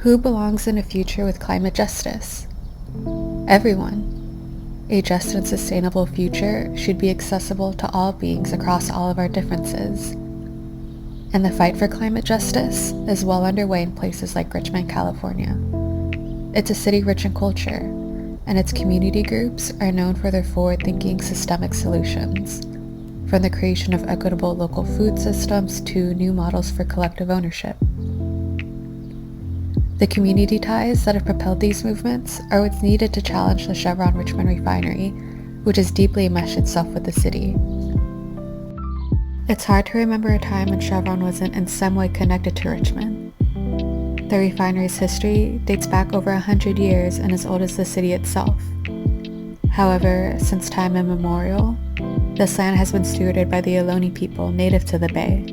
Who belongs in a future with climate justice? Everyone. A just and sustainable future should be accessible to all beings across all of our differences. And the fight for climate justice is well underway in places like Richmond, California. It's a city rich in culture, and its community groups are known for their forward-thinking systemic solutions, from the creation of equitable local food systems to new models for collective ownership. The community ties that have propelled these movements are what's needed to challenge the Chevron Richmond Refinery, which has deeply enmeshed itself with the city. It's hard to remember a time when Chevron wasn't in some way connected to Richmond. The refinery's history dates back over 100 years and as old as the city itself. However, since time immemorial, this land has been stewarded by the Ohlone people native to the bay.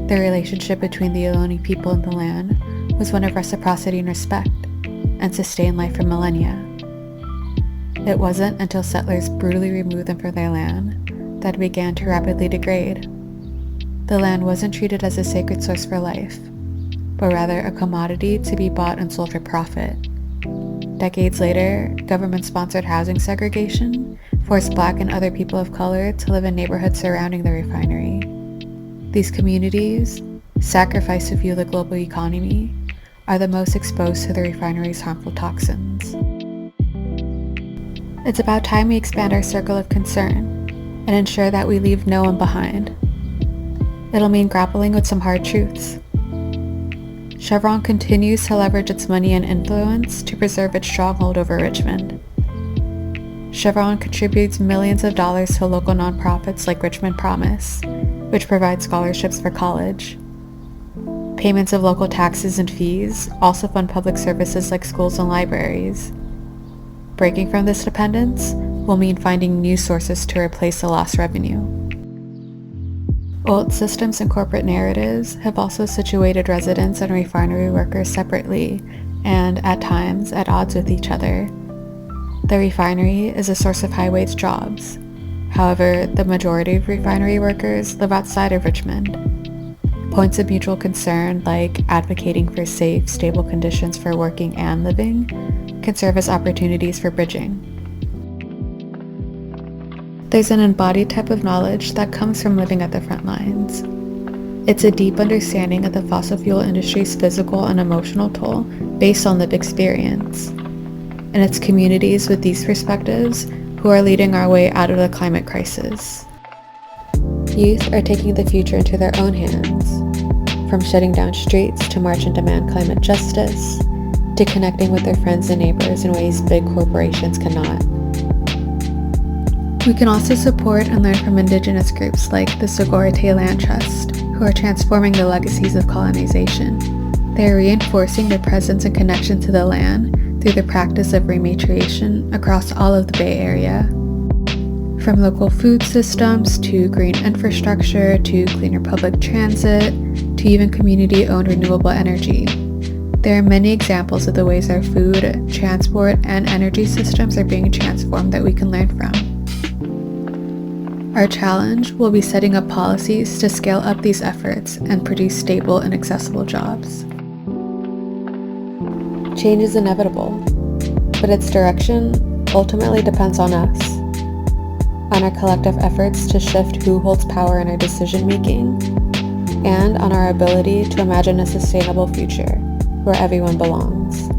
The relationship between the Ohlone people and the land was one of reciprocity and respect, and sustained life for millennia. It wasn't until settlers brutally removed them from their land that it began to rapidly degrade. The land wasn't treated as a sacred source for life, but rather a commodity to be bought and sold for profit. Decades later, government-sponsored housing segregation forced Black and other people of color to live in neighborhoods surrounding the refinery. These communities, sacrificed to fuel the global economy, are the most exposed to the refinery's harmful toxins. It's about time we expand our circle of concern and ensure that we leave no one behind. It'll mean grappling with some hard truths. Chevron continues to leverage its money and influence to preserve its stronghold over Richmond. Chevron contributes millions of dollars to local nonprofits like Richmond Promise, which provides scholarships for college. Payments of local taxes and fees also fund public services like schools and libraries. Breaking from this dependence will mean finding new sources to replace the lost revenue. Old systems and corporate narratives have also situated residents and refinery workers separately and, at times, at odds with each other. The refinery is a source of high-wage jobs. However, the majority of refinery workers live outside of Richmond. Points of mutual concern, like advocating for safe, stable conditions for working and living, can serve as opportunities for bridging. There's an embodied type of knowledge that comes from living at the front lines. It's a deep understanding of the fossil fuel industry's physical and emotional toll based on lived experience. And it's communities with these perspectives who are leading our way out of the climate crisis. Youth are taking the future into their own hands, from shutting down streets to march and demand climate justice, to connecting with their friends and neighbors in ways big corporations cannot. We can also support and learn from indigenous groups like the Sogorea Land Trust, who are transforming the legacies of colonization. They are reinforcing their presence and connection to the land through the practice of rematriation across all of the Bay Area. From local food systems to green infrastructure to cleaner public transit to even community-owned renewable energy. There are many examples of the ways our food, transport, and energy systems are being transformed that we can learn from. Our challenge will be setting up policies to scale up these efforts and produce stable and accessible jobs. Change is inevitable, but its direction ultimately depends on us, on our collective efforts to shift who holds power in our decision-making, and on our ability to imagine a sustainable future where everyone belongs.